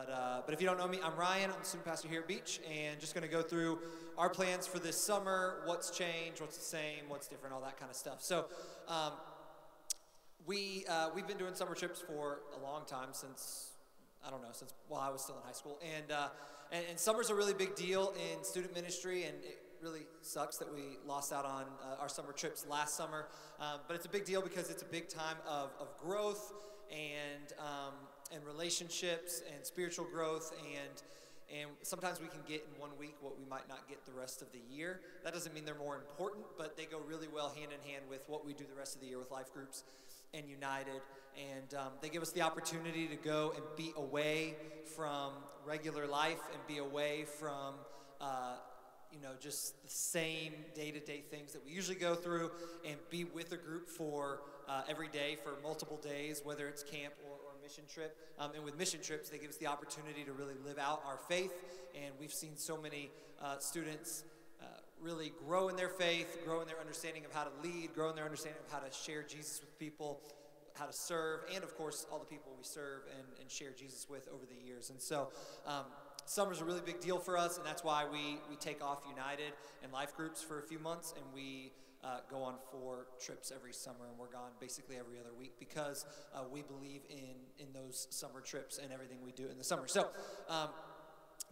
But if you don't know me, I'm Ryan. I'm the student pastor here at Beach, and just going to go through our plans for this summer, what's changed, what's the same, what's different, all that kind of stuff. So we've been doing summer trips for a long time, since while I was still in high school. And summer's a really big deal in student ministry, and it really sucks that we lost out on our summer trips last summer. But it's a big deal because it's a big time of growth and relationships and spiritual growth, and sometimes we can get in one week what we might not get the rest of the year. That doesn't mean they're more important, but they go really well hand in hand with what we do the rest of the year with life groups and United. And they give us the opportunity to go and be away from regular life and be away from just the same day-to-day things that we usually go through, and be with a group for every day for multiple days, whether it's camp or mission trip. And with mission trips, they give us the opportunity to really live out our faith. And we've seen so many students really grow in their faith, grow in their understanding of how to lead, grow in their understanding of how to share Jesus with people, how to serve, and of course all the people we serve and share Jesus with over the years. And so summer's a really big deal for us, and that's why we take off United and life groups for a few months, and we go on 4 trips every summer, and we're gone basically every other week because we believe in those summer trips and everything we do in the summer. So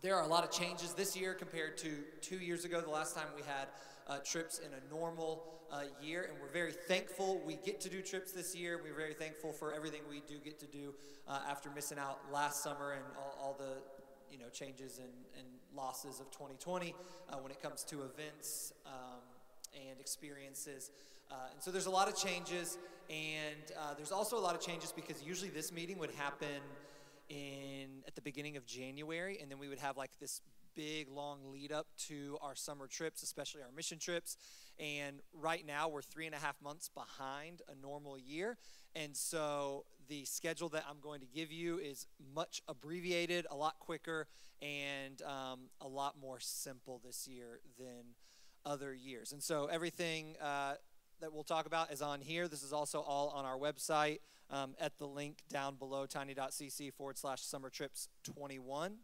there are a lot of changes this year compared to 2 years ago, the last time we had trips in a normal year, and we're very thankful we get to do trips this year. We're very thankful for everything we do get to do after missing out last summer and all the changes and losses of 2020 when it comes to events and experiences. And so there's a lot of changes, and there's also a lot of changes because usually this meeting would happen at the beginning of January, and then we would have like this big long lead up to our summer trips, especially our mission trips. And right now we're 3.5 months behind a normal year. And so the schedule that I'm going to give you is much abbreviated, a lot quicker, and a lot more simple this year than other years. And so everything that we'll talk about is on here. This is also all on our website at the link down below, tiny.cc/summertrips21.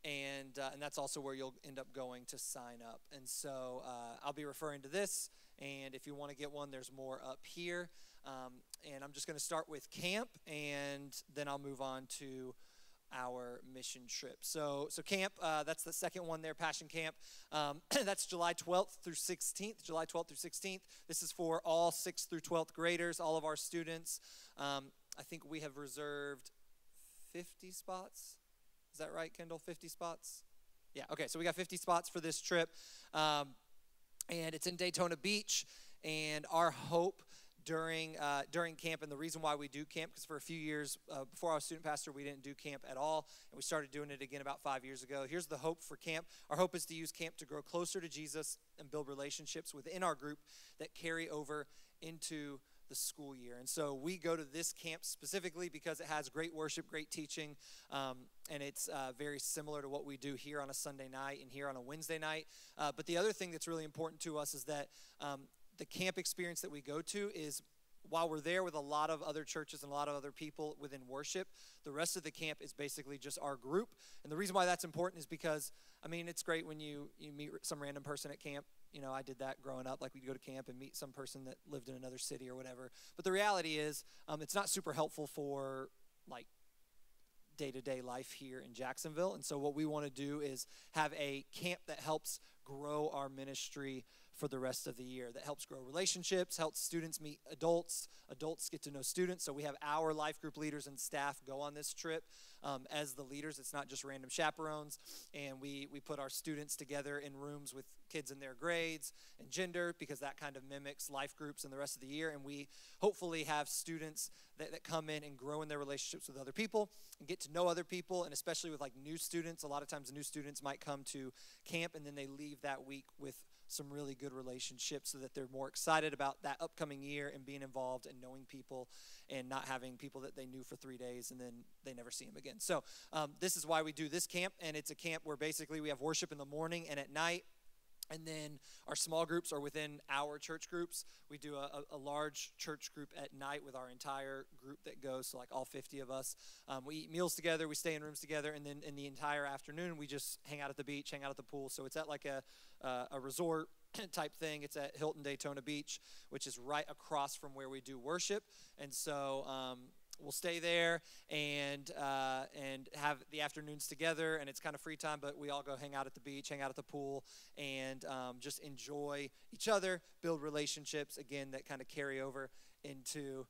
And that's also where you'll end up going to sign up. And so I'll be referring to this, and if you want to get one, there's more up here. And I'm just going to start with camp, and then I'll move on to our mission trip. So camp, that's the second one there, Passion Camp. That's July 12th through 16th. July 12th through 16th. This is for all 6th through 12th graders, all of our students. I think we have reserved 50 spots. Is that right, Kendall? 50 spots? Yeah, okay, so we got 50 spots for this trip. And it's in Daytona Beach. And our hope during camp, and the reason why we do camp, because for a few years before I was student pastor, we didn't do camp at all, and we started doing it again about 5 years ago. Here's the hope for camp. Our hope is to use camp to grow closer to Jesus and build relationships within our group that carry over into the school year. And so we go to this camp specifically because it has great worship, great teaching, and it's very similar to what we do here on a Sunday night and here on a Wednesday night. But the other thing that's really important to us is that the camp experience that we go to is, while we're there with a lot of other churches and a lot of other people within worship, the rest of the camp is basically just our group. And the reason why that's important is because, it's great when you meet some random person at camp. I did that growing up. Like, we'd go to camp and meet some person that lived in another city or whatever. But the reality is, it's not super helpful for, like, day-to-day life here in Jacksonville. And so what we want to do is have a camp that helps grow our ministry for the rest of the year, that helps grow relationships, helps students meet adults get to know students. So we have our life group leaders and staff go on this trip as the leaders. It's not just random chaperones. And we put our students together in rooms with kids in their grades and gender, because that kind of mimics life groups in the rest of the year. And we hopefully have students that come in and grow in their relationships with other people and get to know other people. And especially with like new students, a lot of times new students might come to camp and then they leave that week with some really good relationships, so that they're more excited about that upcoming year and being involved and knowing people, and not having people that they knew for 3 days and then they never see them again. So this is why we do this camp, and it's a camp where basically we have worship in the morning and at night. And then our small groups are within our church groups. We do a large church group at night with our entire group that goes, so like all 50 of us. We eat meals together, we stay in rooms together, and then in the entire afternoon, we just hang out at the beach, hang out at the pool. So it's at like a resort type thing. It's at Hilton Daytona Beach, which is right across from where we do worship. And so we'll stay there and have the afternoons together, and it's kind of free time, but we all go hang out at the beach, hang out at the pool, and just enjoy each other, build relationships, again, that kind of carry over into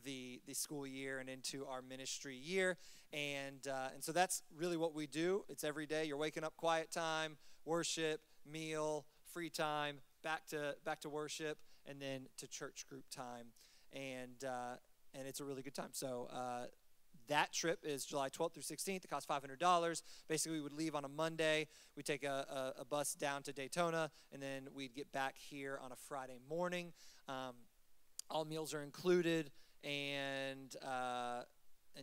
the school year and into our ministry year. And so that's really what we do. It's every day. You're waking up, quiet time, worship, meal, free time, back to worship, and then to church group time. And it's a really good time. So that trip is July 12th through 16th. It costs $500. Basically, we would leave on a Monday. We'd take a bus down to Daytona, and then we'd get back here on a Friday morning. All meals are included, and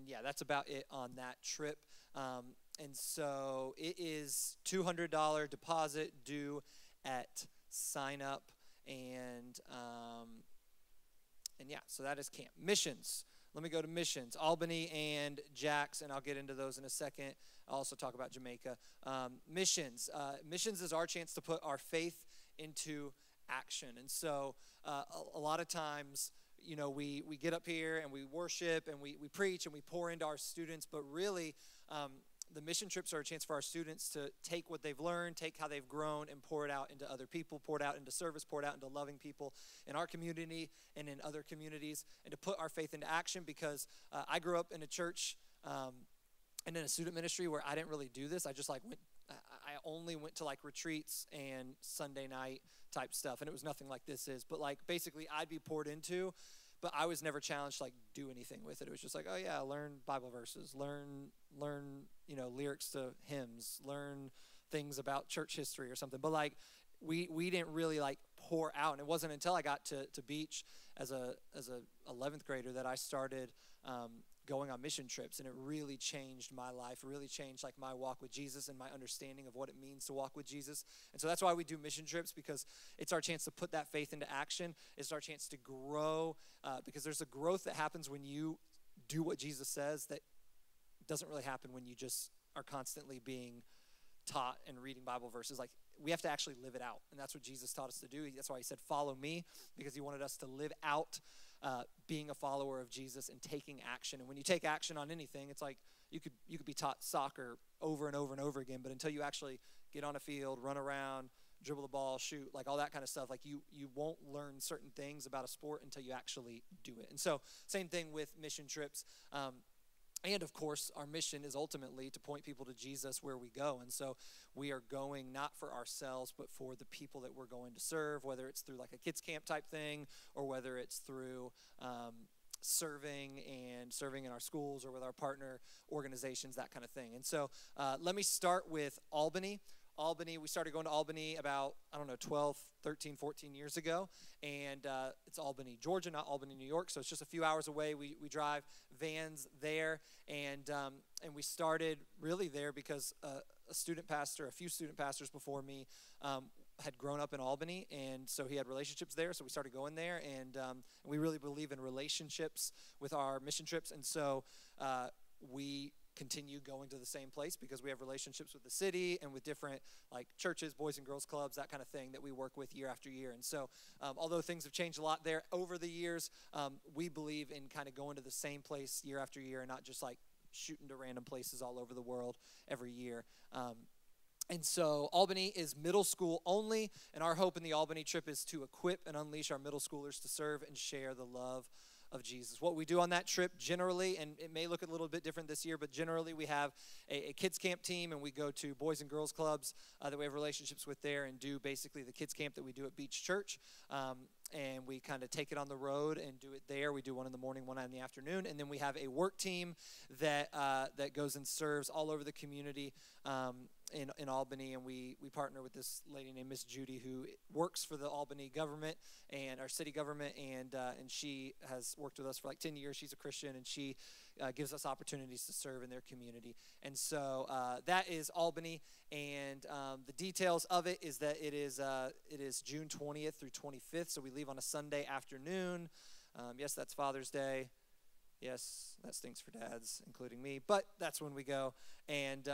yeah, that's about it on that trip. And so it is $200 deposit due at sign up, and yeah, so that is camp. Missions. Let me go to missions. Albany and Jax, and I'll get into those in a second. I'll also talk about Jamaica. Missions. Missions is our chance to put our faith into action. And so a lot of times, you know, we get up here and we worship and we preach and we pour into our students, but really the mission trips are a chance for our students to take what they've learned, take how they've grown, and pour it out into other people, pour it out into service, pour it out into loving people in our community and in other communities, and to put our faith into action. Because I grew up in a church and in a student ministry where I didn't really do this. I just I only went to like retreats and Sunday night type stuff, and it was nothing like this is. But like basically I'd be poured into, but I was never challenged to like do anything with it. It was just like, oh yeah, learn Bible verses, learn, you know, lyrics to hymns, learn things about church history or something. But like we didn't really like pour out. And it wasn't until I got to Beach as a 11th grader that I started going on mission trips, and it really changed my life, really changed like my walk with Jesus and my understanding of what it means to walk with Jesus. And so that's why we do mission trips, because it's our chance to put that faith into action. It's our chance to grow, because there's a growth that happens when you do what Jesus says that doesn't really happen when you just are constantly being taught and reading Bible verses. Like we have to actually live it out, and that's what Jesus taught us to do. That's why he said, follow me, because he wanted us to live out being a follower of Jesus and taking action. And when you take action on anything, it's like you could be taught soccer over and over and over again, but until you actually get on a field, run around, dribble the ball, shoot, like all that kind of stuff, like you won't learn certain things about a sport until you actually do it. And so same thing with mission trips. And of course, our mission is ultimately to point people to Jesus where we go. And so we are going not for ourselves, but for the people that we're going to serve, whether it's through like a kids camp type thing, or whether it's through serving in our schools or with our partner organizations, that kind of thing. And so let me start with Albany. We started going to Albany about, 12, 13, 14 years ago. And it's Albany, Georgia, not Albany, New York. So it's just a few hours away. We drive vans there. And we started really there because a few student pastors before me had grown up in Albany. And so he had relationships there. So we started going there. And we really believe in relationships with our mission trips. And so we continue going to the same place because we have relationships with the city and with different like churches, boys and girls clubs, that kind of thing that we work with year after year. And so although things have changed a lot there over the years, we believe in kind of going to the same place year after year and not just like shooting to random places all over the world every year. And so Albany is middle school only, and our hope in the Albany trip is to equip and unleash our middle schoolers to serve and share the love of Jesus. What we do on that trip generally, and it may look a little bit different this year, but generally we have a kids camp team, and we go to boys and girls clubs that we have relationships with there and do basically the kids camp that we do at Beach Church. And we kind of take it on the road and do it there. We do one in the morning, one in the afternoon. And then we have a work team that goes and serves all over the community in Albany. And we partner with this lady named Miss Judy, who works for the Albany government and our city government. And she has worked with us for like 10 years. She's a Christian, and she gives us opportunities to serve in their community. And so that is Albany, and the details of it is that it is June 20th through 25th, so we leave on a Sunday afternoon. Yes, that's Father's Day. Yes, that stinks for dads, including me, but that's when we go, and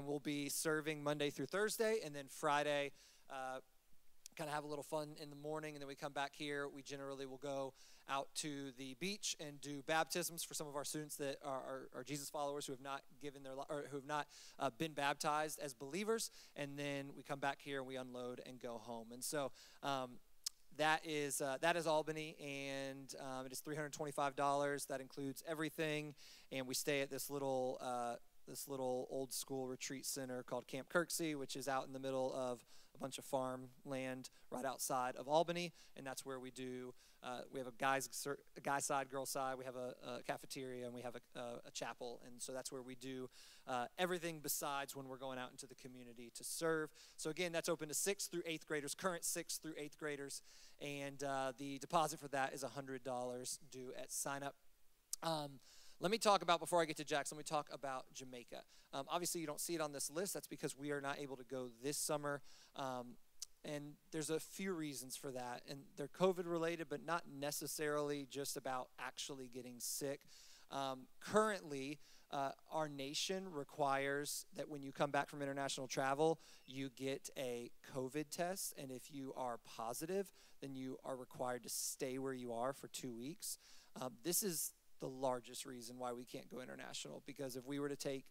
we'll be serving Monday through Thursday, and then Friday, kind of have a little fun in the morning, and then we come back here. We generally will go out to the beach and do baptisms for some of our students that are Jesus followers who have not given their or who have not been baptized as believers, and then we come back here and we unload and go home. And so that is Albany, and it is $325. That includes everything, and we stay at this little old school retreat center called Camp Kirksey, which is out in the middle of a bunch of farmland right outside of Albany, and that's where we do. We have a guy side, girl side. We have a cafeteria, and we have a chapel, and so that's where we do everything besides when we're going out into the community to serve. So again, that's open to 6th through 8th graders, current 6th through 8th graders, and the deposit for that is $100 due at sign up. Let me talk about, before I get to Jackson, let me talk about Jamaica. Obviously, you don't see it on this list. That's because we are not able to go this summer. And there's a few reasons for that. And they're COVID-related, but not necessarily just about actually getting sick. Currently, our nation requires that when you come back from international travel, you get a COVID test. And if you are positive, then you are required to stay where you are for 2 weeks. This is the largest reason why we can't go international, because if we were to take,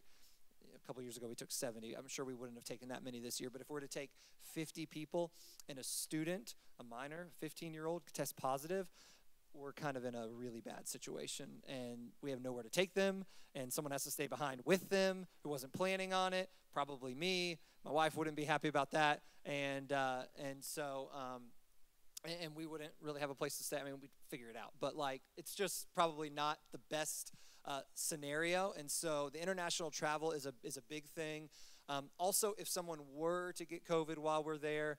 a couple years ago we took 70, I'm sure we wouldn't have taken that many this year, but if we were to take 50 people and a student, a minor, 15-year-old, test positive, we're kind of in a really bad situation, and we have nowhere to take them, and someone has to stay behind with them who wasn't planning on it, probably me. My wife wouldn't be happy about that, and so we wouldn't really have a place to stay. I mean, we'd figure it out. But, it's just probably not the best scenario. And so the international travel is a big thing. Also, if someone were to get COVID while we're there,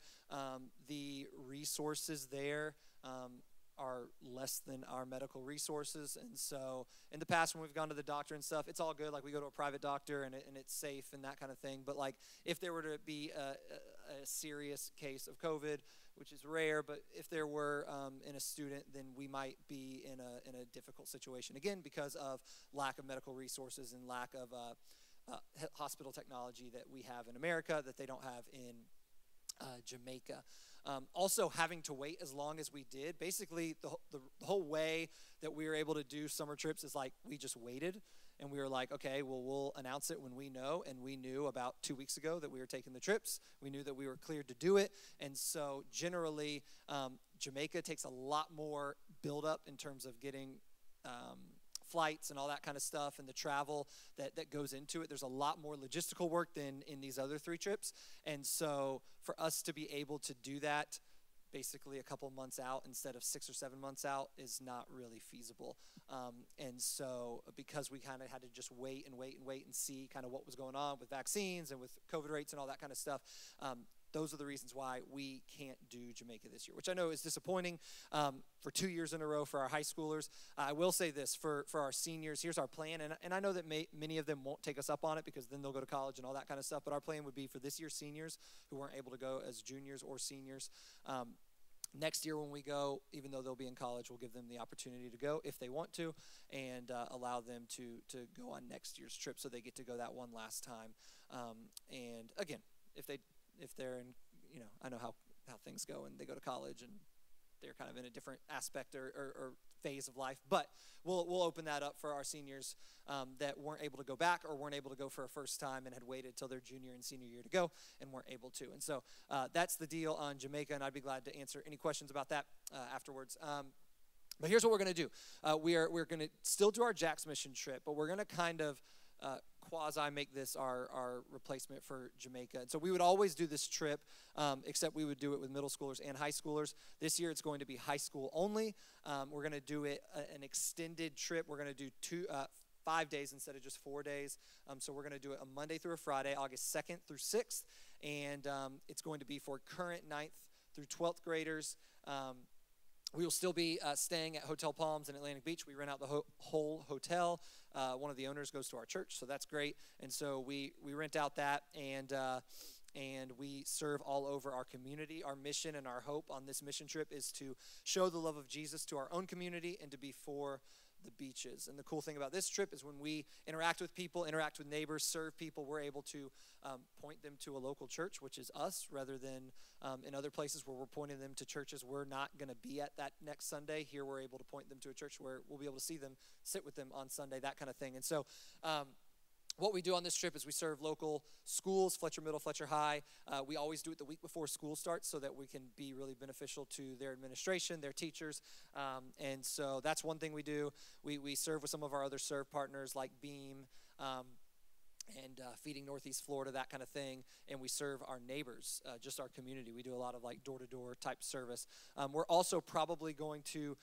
the resources there are less than our medical resources. And so in the past, when we've gone to the doctor and stuff, it's all good. We go to a private doctor and it's safe and that kind of thing. But if there were to be a serious case of COVID, which is rare, but if there were in a student, then we might be in a difficult situation, again, because of lack of medical resources and lack of hospital technology that we have in America that they don't have in Jamaica. Also, having to wait as long as we did, basically the whole way that we were able to do summer trips is we just waited. And we were like, okay, well, we'll announce it when we know. And we knew about 2 weeks ago that we were taking the trips. We knew that we were cleared to do it. And so generally, Jamaica takes a lot more buildup in terms of getting flights and all that kind of stuff and the travel that goes into it. There's a lot more logistical work than in these other 3 trips. And so for us to be able to do that basically a couple months out instead of 6 or 7 months out is not really feasible. And so because we kind of had to just wait and see kind of what was going on with vaccines and with COVID rates and all that kind of stuff, those are the reasons why we can't do Jamaica this year, which I know is disappointing for 2 years in a row for our high schoolers. I will say this, for our seniors, here's our plan, and I know that many of them won't take us up on it because then they'll go to college and all that kind of stuff, but our plan would be for this year's seniors who weren't able to go as juniors or seniors, next year when we go, even though they'll be in college, we'll give them the opportunity to go if they want to, and allow them to go on next year's trip so they get to go that one last time. And again, if they're in, I know how things go and they go to college and they're kind of in a different aspect or phase of life, but we'll open that up for our seniors that weren't able to go back or weren't able to go for a first time and had waited till their junior and senior year to go and weren't able to. And so that's the deal on Jamaica, and I'd be glad to answer any questions about that afterwards. But here's what we're going to do. We're going to still do our Jack's Mission trip, but we're going to kind of quasi make this our replacement for Jamaica. And so we would always do this trip, except we would do it with middle schoolers and high schoolers. This year it's going to be high school only. We're going to do it an extended trip. We're going to do 5 days instead of just 4 days. So we're going to do it a Monday through a Friday, August 2nd through 6th. And it's going to be for current 9th through 12th graders. we will still be staying at Hotel Palms in Atlantic Beach. We rent out the whole hotel. One of the owners goes to our church, so that's great. And so we rent out that, and we serve all over our community. Our mission and our hope on this mission trip is to show the love of Jesus to our own community and to be for the beaches. And the cool thing about this trip is when we interact with people, interact with neighbors, serve people, we're able to point them to a local church, which is us, rather than in other places where we're pointing them to churches we're not going to be at that next Sunday. Here we're able to point them to a church where we'll be able to see them, sit with them on Sunday, that kind of thing. And so what we do on this trip is we serve local schools, Fletcher Middle, Fletcher High. We always do it the week before school starts so that we can be really beneficial to their administration, their teachers. And so that's one thing we do. We serve with some of our other serve partners like Beam and Feeding Northeast Florida, that kind of thing. And we serve our neighbors, just our community. We do a lot of like door-to-door type service. We're also probably going to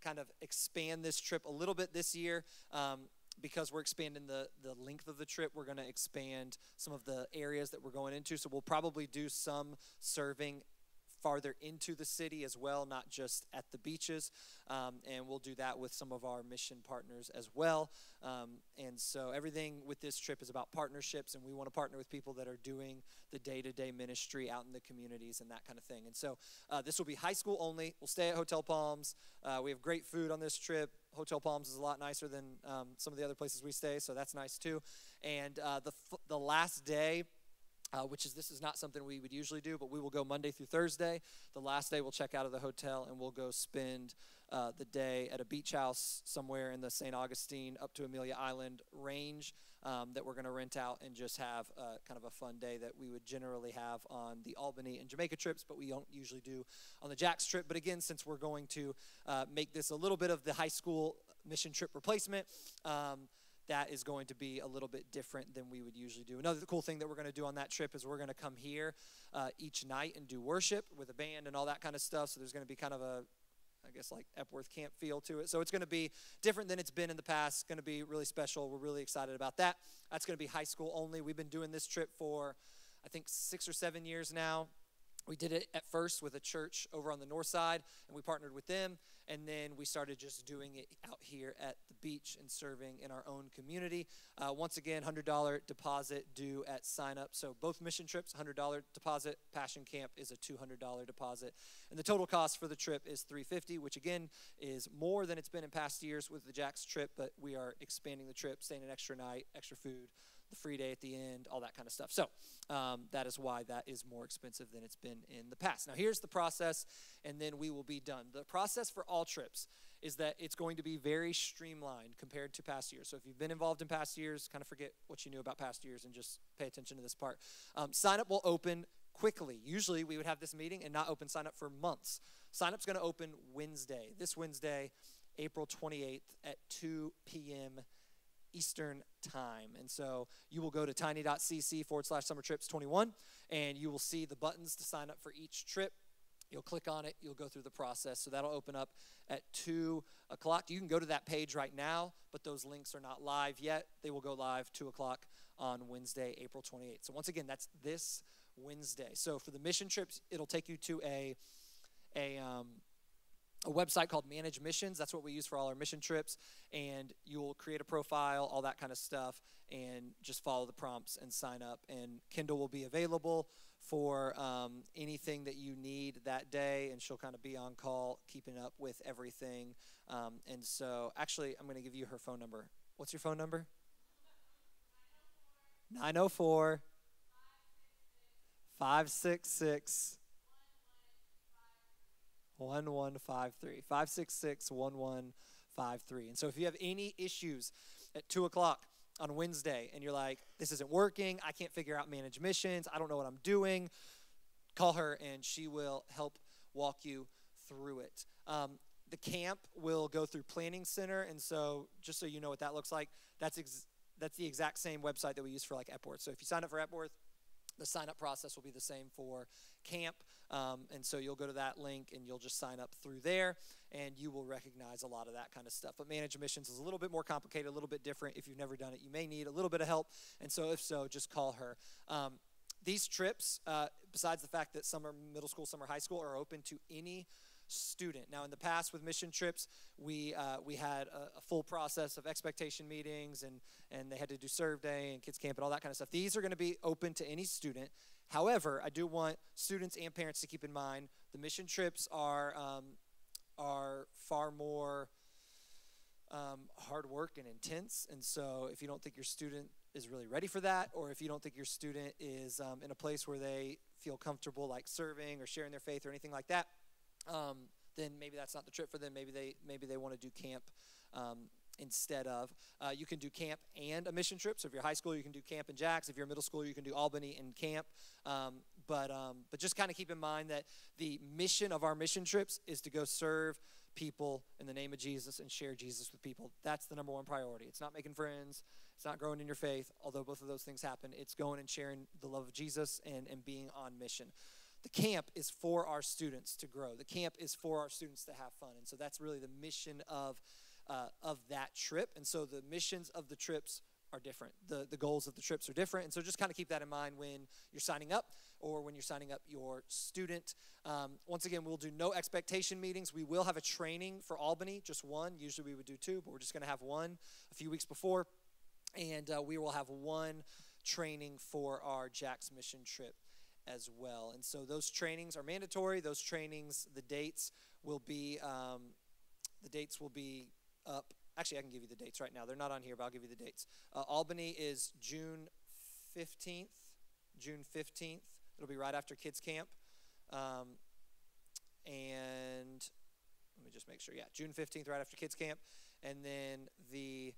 kind of expand this trip a little bit this year. Because we're expanding the length of the trip, we're going to expand some of the areas that we're going into. So we'll probably do some serving farther into the city as well, not just at the beaches. And we'll do that with some of our mission partners as well. And so everything with this trip is about partnerships, and we want to partner with people that are doing the day-to-day ministry out in the communities and that kind of thing. And so this will be high school only. We'll stay at Hotel Palms. We have great food on this trip. Hotel Palms is a lot nicer than some of the other places we stay, so that's nice too. And the last day, this is not something we would usually do, but we will go Monday through Thursday. The last day we'll check out of the hotel and we'll go spend the day at a beach house somewhere in the St. Augustine up to Amelia Island range that we're going to rent out and just have kind of a fun day that we would generally have on the Albany and Jamaica trips, but we don't usually do on the Jax trip. But again, since we're going to make this a little bit of the high school mission trip replacement, that is going to be a little bit different than we would usually do. Another cool thing that we're going to do on that trip is we're going to come here each night and do worship with a band and all that kind of stuff. So there's going to be kind of a, I guess, like Epworth camp feel to it. So it's going to be different than it's been in the past. It's going to be really special. We're really excited about that. That's going to be high school only. We've been doing this trip for, I think, 6 or 7 years now. We did it at first with a church over on the north side, and we partnered with them. And then we started just doing it out here at the beach and serving in our own community. Once again, $100 deposit due at sign up. So both mission trips, $100 deposit. Passion Camp is a $200 deposit. And the total cost for the trip is $350, which again is more than it's been in past years with the Jax trip, but we are expanding the trip, staying an extra night, extra food, the free day at the end, all that kind of stuff. So that is why that is more expensive than it's been in the past. Now here's the process, and then we will be done. The process for all trips is that it's going to be very streamlined compared to past years. So if you've been involved in past years, kind of forget what you knew about past years and just pay attention to this part. Sign up will open quickly. Usually we would have this meeting and not open sign up for months. Sign up's going to open Wednesday, this Wednesday, April 28th at 2 p.m. Eastern time. And so you will go to tiny.cc/summertrips21 and you will see the buttons to sign up for each trip. You'll click on it. You'll go through the process. So that'll open up at 2 o'clock. You can go to that page right now, but those links are not live yet. They will go live 2 o'clock on Wednesday, April 28th. So once again, that's this Wednesday. So for the mission trips, it'll take you to a website called Manage Missions. That's what we use for all our mission trips. And you'll create a profile, all that kind of stuff, and just follow the prompts and sign up. And Kendall will be available for anything that you need that day, and she'll kind of be on call, keeping up with everything. And so, actually, I'm going to give you her phone number. What's your phone number? 904 566 1153. 566 1153. And so if you have any issues at 2 o'clock on Wednesday and you're like, this isn't working, I can't figure out Manage Missions, I don't know what I'm doing, call her and she will help walk you through it. The camp will go through Planning Center, and so just so you know what that looks like, that's the exact same website that we use for like Epworth. So if you sign up for Epworth, the sign-up process will be the same for camp, and so you'll go to that link and you'll just sign up through there, and you will recognize a lot of that kind of stuff. But Manage Missions is a little bit more complicated, a little bit different. If you've never done it, you may need a little bit of help, and so if so, just call her. These trips, besides the fact that some are middle school, some are high school, are open to any student. Now, in the past with mission trips, we had a full process of expectation meetings, and they had to do serve day and kids camp and all that kind of stuff. These are going to be open to any student. However, I do want students and parents to keep in mind the mission trips are far more hard work and intense. And so if you don't think your student is really ready for that, or if you don't think your student is in a place where they feel comfortable like serving or sharing their faith or anything like that, then maybe that's not the trip for them. Maybe they want to do camp instead of. You can do camp and a mission trip. So if you're high school, you can do camp in Jax. If you're middle school, you can do Albany and camp. But just kind of keep in mind that the mission of our mission trips is to go serve people in the name of Jesus and share Jesus with people. That's the number one priority. It's not making friends. It's not growing in your faith, although both of those things happen. It's going and sharing the love of Jesus and being on mission. The camp is for our students to grow. The camp is for our students to have fun. And so that's really the mission of that trip. And so the missions of the trips are different. The goals of the trips are different. And so just kind of keep that in mind when you're signing up or when you're signing up your student. Once again, we'll do no expectation meetings. We will have a training for Albany, just one. Usually we would do two, but we're just going to have one a few weeks before. And we will have one training for our Jax mission trip as well. And so those trainings are mandatory. Those trainings, the dates will be up. Actually, I can give you the dates right now. They're not on here, but I'll give you the dates. Albany is June 15th. June 15th. It'll be right after kids camp. And let me just make sure. Yeah, June 15th, right after kids camp. And then the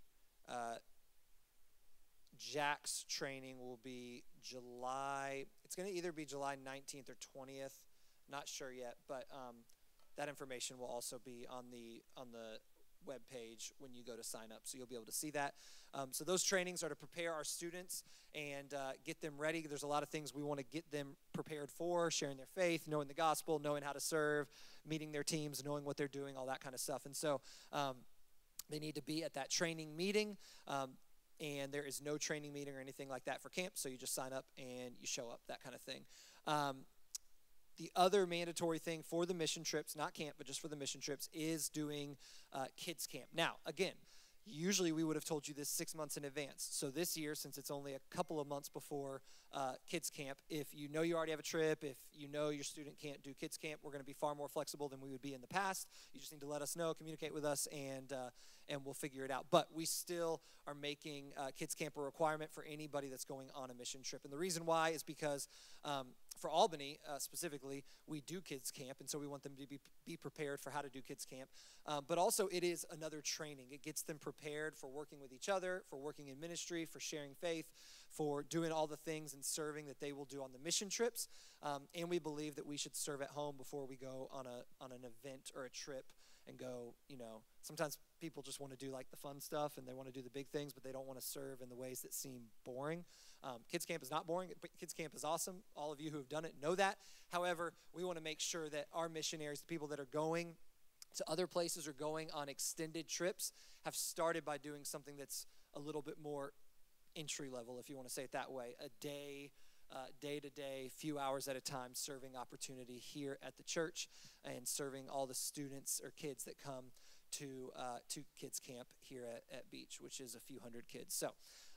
Jax training will be July. It's going to either be July 19th or 20th. Not sure yet, but that information will also be on the web page when you go to sign up, so you'll be able to see that. So those trainings are to prepare our students and get them ready. There's a lot of things we want to get them prepared for: sharing their faith, knowing the gospel, knowing how to serve, meeting their teams, knowing what they're doing, all that kind of stuff. And so they need to be at that training meeting. And there is no training meeting or anything like that for camp, so you just sign up and you show up, that kind of thing. The other mandatory thing for the mission trips, not camp, but just for the mission trips, is doing kids camp. Now, again, usually we would have told you this 6 months in advance. So this year, since it's only a couple of months before kids camp, if you know you already have a trip, if you know your student can't do kids camp, we're going to be far more flexible than we would be in the past. You just need to let us know, communicate with us, and we'll figure it out. But we still are making kids camp a requirement for anybody that's going on a mission trip. And the reason why is because for Albany specifically, we do kids camp, and so we want them to be prepared for how to do kids camp. But also it is another training. It gets them prepared for working with each other, for working in ministry, for sharing faith, for doing all the things and serving that they will do on the mission trips. And we believe that we should serve at home before we go on an event or a trip and go, sometimes people just want to do like the fun stuff and they want to do the big things, but they don't want to serve in the ways that seem boring. Kids camp is not boring. Kids camp is awesome. All of you who have done it know that. However, we want to make sure that our missionaries, the people that are going to other places or going on extended trips, have started by doing something that's a little bit more entry level, if you want to say it that way. A day-to-day, few hours at a time, serving opportunity here at the church and serving all the students or kids that come to kids camp here at Beach, which is a few hundred kids. So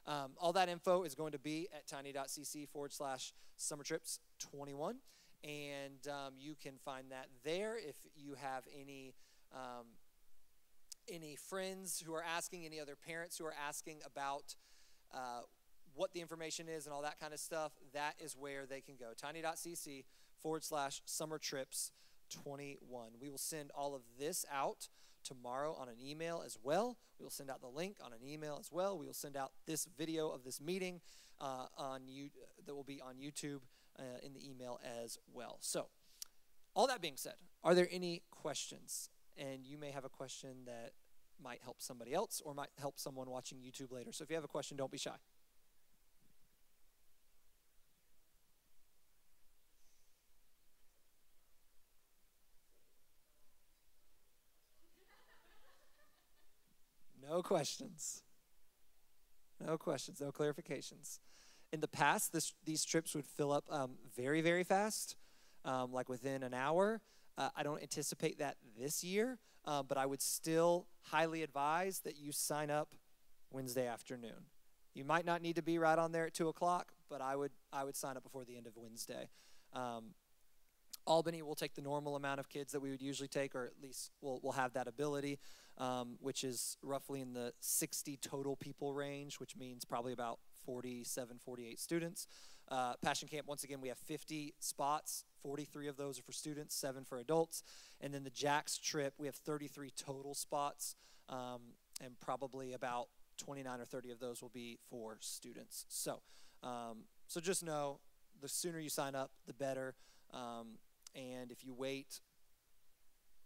all that info is going to be at tiny.cc/summertrips21. And you can find that there. If you have any friends who are asking, any other parents who are asking about what the information is and all that kind of stuff, that is where they can go. tiny.cc/summertrips21. We will send all of this out tomorrow on an email as well. We will send out the link on an email as well. We will send out this video of this meeting that will be on YouTube in the email as well. So, all that being said, are there any questions? And you may have a question that might help somebody else or might help someone watching YouTube later. So if you have a question, don't be shy. No questions. No questions, no clarifications. In the past, these trips would fill up very, very fast, like within an hour. I don't anticipate that this year, but I would still highly advise that you sign up Wednesday afternoon. You might not need to be right on there at 2 o'clock, but I would sign up before the end of Wednesday. Albany will take the normal amount of kids that we would usually take, or at least we'll have that ability, which is roughly in the 60 total people range, which means probably about 47, 48 students. Passion Camp, once again, we have 50 spots. 43 of those are for students, 7 for adults. And then the Jax trip, we have 33 total spots, and probably about 29 or 30 of those will be for students. So just know, the sooner you sign up, the better. And if you wait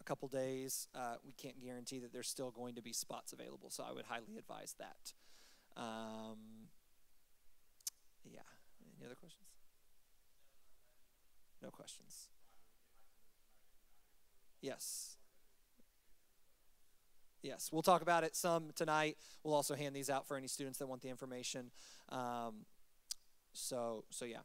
a couple days, we can't guarantee that there's still going to be spots available. So I would highly advise that. Yeah. Any other questions? No questions. Yes. Yes, we'll talk about it some tonight. We'll also hand these out for any students that want the information. So yeah.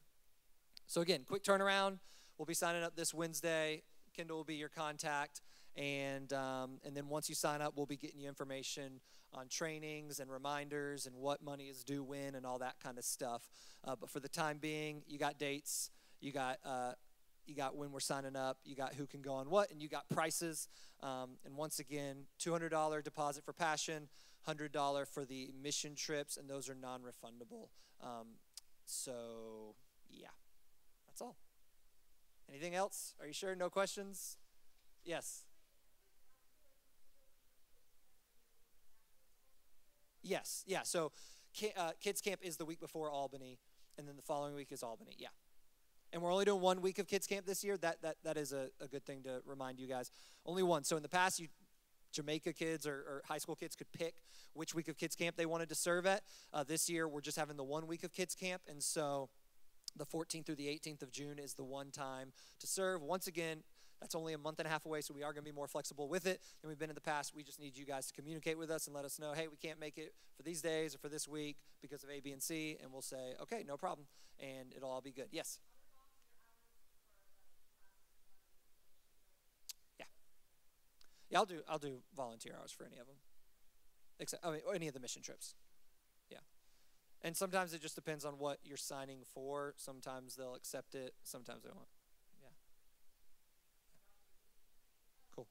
So again, quick turnaround. We'll be signing up this Wednesday. Kendall will be your contact. And then once you sign up, we'll be getting you information on trainings and reminders and what money is due when and all that kind of stuff. But for the time being, you got dates. You got when we're signing up. You got who can go on what. And you got prices. And once again, $200 deposit for Passion, $100 for the mission trips, and those are non-refundable. So, yeah, that's all. Anything else? Are you sure? No questions? Yes. Yes, yeah. So Kids Camp is the week before Albany, and then the following week is Albany, yeah. And we're only doing 1 week of Kids Camp this year. That is a good thing to remind you guys. Only one. So in the past, Jamaica kids or high school kids could pick which week of Kids Camp they wanted to serve at. This year, we're just having the 1 week of Kids Camp, and so the 14th through the 18th of June is the one time to serve. Once again, that's only a month and a half away, so we are going to be more flexible with it than we've been in the past. We just need you guys to communicate with us and let us know, hey, we can't make it for these days or for this week because of A, B, and C, and we'll say, okay, no problem, and it'll all be good. Yes? Yeah. Yeah, I'll do volunteer hours for any of them, except any of the mission trips. Yeah. And sometimes it just depends on what you're signing for. Sometimes they'll accept it. Sometimes they won't. Yeah. Cool.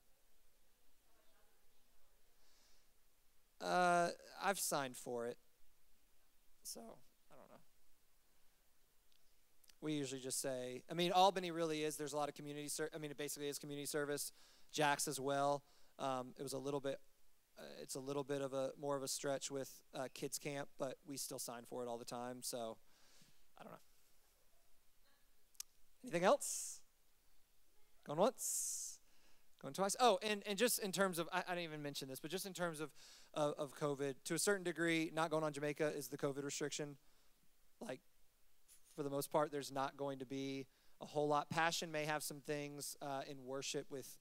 I've signed for it. So, I don't know. We usually just say, Albany really is. There's a lot of community it basically is community service. Jax as well. It was a little bit it's a little bit of more of a stretch with Kids Camp, but we still sign for it all the time, so I don't know. Anything else? Going once? Going twice? Oh, and just in terms of, I didn't even mention this, but just in terms of COVID, to a certain degree, not going on Jamaica is the COVID restriction. Like, for the most part, there's not going to be a whole lot. Passion may have some things in worship with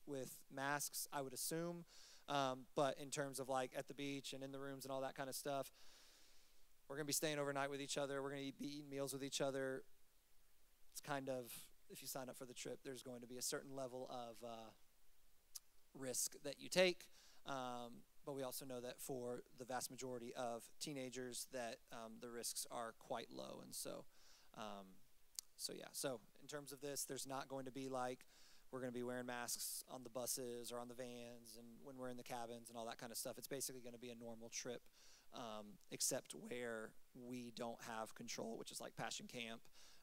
masks, I would assume. But in terms of like at the beach and in the rooms and all that kind of stuff, we're going to be staying overnight with each other. We're going to be eating meals with each other. It's kind of, if you sign up for the trip, there's going to be a certain level of risk that you take. But we also know that for the vast majority of teenagers that the risks are quite low. And so yeah. So in terms of this, there's not going to be like, we're going to be wearing masks on the buses or on the vans and when we're in the cabins and all that kind of stuff. It's basically going to be a normal trip, except where we don't have control, which is like Passion Camp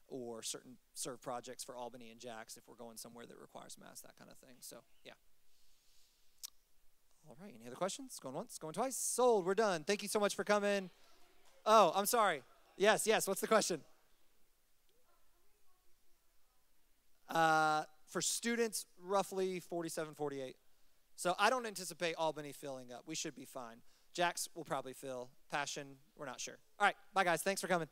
or certain serve projects for Albany and Jax if we're going somewhere that requires masks, that kind of thing. So, yeah. All right, any other questions? Going once, going twice? Sold, we're done. Thank you so much for coming. Oh, I'm sorry. Yes, what's the question? For students, roughly 47, 48. So I don't anticipate Albany filling up. We should be fine. Jax will probably fill. Passion, we're not sure. All right, bye guys. Thanks for coming.